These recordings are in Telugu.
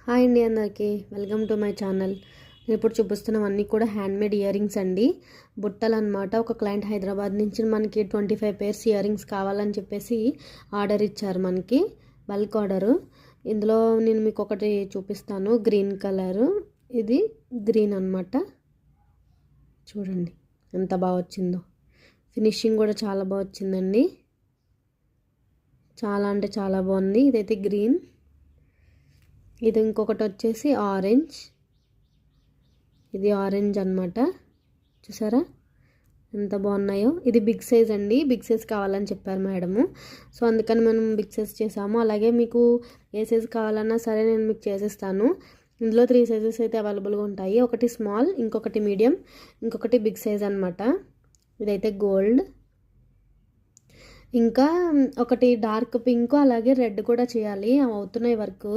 హాయ్ అండి, అందరికీ వెల్కమ్ టు మై ఛానల్. నేను ఇప్పుడు చూపిస్తున్నవన్నీ కూడా హ్యాండ్మేడ్ ఇయర్ రింగ్స్ అండి. బుట్టలు అనమాట. ఒక క్లయింట్ హైదరాబాద్ నుంచి మనకి 25 పేర్స్ ఇయర్ రింగ్స్ కావాలని చెప్పేసి ఆర్డర్ ఇచ్చారు. మనకి బల్క్ ఆర్డరు. ఇందులో నేను మీకు ఒకటి చూపిస్తాను. గ్రీన్ కలరు, ఇది గ్రీన్ అనమాట. చూడండి ఎంత బాగా వచ్చిందో. ఫినిషింగ్ కూడా చాలా బాగా వచ్చిందండి. చాలా అంటే చాలా బాగుంది. ఇదైతే గ్రీన్. ఇది ఇంకొకటి వచ్చేసి ఆరెంజ్. ఇది ఆరెంజ్ అనమాట. చూసారా ఎంత బాగున్నాయో. ఇది బిగ్ సైజ్ అండి. బిగ్ సైజ్ కావాలని చెప్పారు మేడము. సో అందుకని మనం బిగ్ సైజ్ చేసాము. అలాగే మీకు ఏ సైజ్ కావాలన్నా సరే నేను మీకు చేసిస్తాను. ఇందులో 3 సైజెస్ అయితే అవైలబుల్గా ఉంటాయి. ఒకటి స్మాల్, ఇంకొకటి మీడియం, ఇంకొకటి బిగ్ సైజ్ అనమాట. ఇదైతే గోల్డ్. ఇంకా ఒకటి డార్క్ పింక్, అలాగే రెడ్ కూడా చేయాలి. అవి అవుతున్నాయి వర్క్.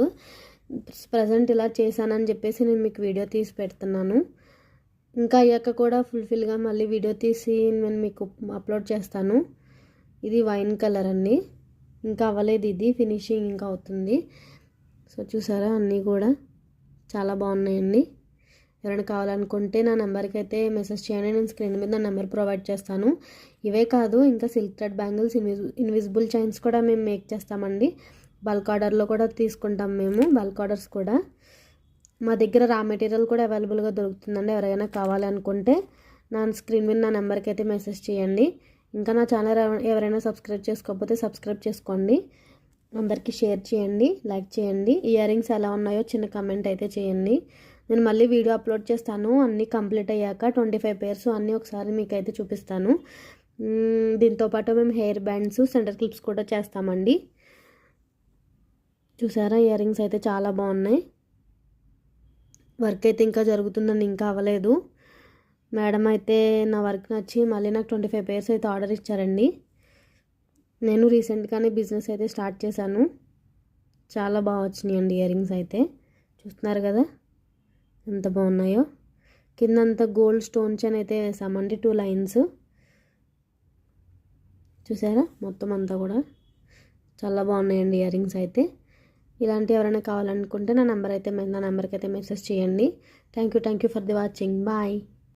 ప్రజెంట్ ఇలా చేశానని చెప్పేసి నేను మీకు వీడియో తీసి పెడుతున్నాను. ఇంకా అయ్యాక కూడా ఫుల్ఫిల్గా మళ్ళీ వీడియో తీసి నేను మీకు అప్లోడ్ చేస్తాను. ఇది వైన్ కలర్ అండి. ఇంకా అవ్వలేదు, ఇది ఫినిషింగ్ ఇంకా అవుతుంది. సో చూసారా అన్నీ కూడా చాలా బాగున్నాయండి. ఎవరైనా కావాలనుకుంటే నా నెంబర్కి అయితే మెసేజ్ చేయండి. నేను స్క్రీన్ మీద నా నెంబర్ ప్రొవైడ్ చేస్తాను. ఇవే కాదు, ఇంకా silk thread bangles, invisible chains కూడా మేము మేక్ చేస్తామండి. బల్క్ ఆర్డర్లో కూడా తీసుకుంటాం మేము. బల్క్ ఆర్డర్స్ కూడా మా దగ్గర రా మెటీరియల్ కూడా అవైలబుల్గా దొరుకుతుందండి. ఎవరైనా కావాలి అనుకుంటే నా స్క్రీన్ మీద నా నెంబర్కి అయితే మెసేజ్ చేయండి. ఇంకా నా ఛానల్ ఎవరైనా సబ్స్క్రైబ్ చేసుకోకపోతే సబ్స్క్రైబ్ చేసుకోండి. అందరికీ షేర్ చేయండి, లైక్ చేయండి. ఇయర్ రింగ్స్ ఎలా ఉన్నాయో చిన్న కమెంట్ అయితే చేయండి. నేను మళ్ళీ వీడియో అప్లోడ్ చేస్తాను. అన్నీ కంప్లీట్ అయ్యాక 25 పేర్స్ అన్నీ ఒకసారి మీకు అయితే చూపిస్తాను. దీంతోపాటు మేము హెయిర్ బ్యాండ్స్, సెంటర్ క్లిప్స్ కూడా చేస్తామండి. చూసారా ఇయర్ రింగ్స్ అయితే చాలా బాగున్నాయి. వర్క్ అయితే ఇంకా జరుగుతుందండి, ఇంకా అవ్వలేదు. మేడం అయితే నా వర్క్ నచ్చి మళ్ళీ నాకు 25 పేర్స్ అయితే ఆర్డర్ ఇచ్చారండి. నేను రీసెంట్గానే బిజినెస్ అయితే స్టార్ట్ చేశాను. చాలా బాగా వచ్చినాయండి ఇయర్ రింగ్స్ అయితే. చూస్తున్నారు కదా ఎంత బాగున్నాయో. కిందంతా గోల్డ్ స్టోన్ చైన్ అయితే వేసామండి, 2 లైన్స్. చూసారా మొత్తం అంతా కూడా చాలా బాగున్నాయండి ఇయర్ రింగ్స్ అయితే. ఇలాంటి ఎవరైనా కావాలనుకుంటే నా నెంబర్కి అయితే మెసేజ్ చేయండి. Thank you for the watching. Bye.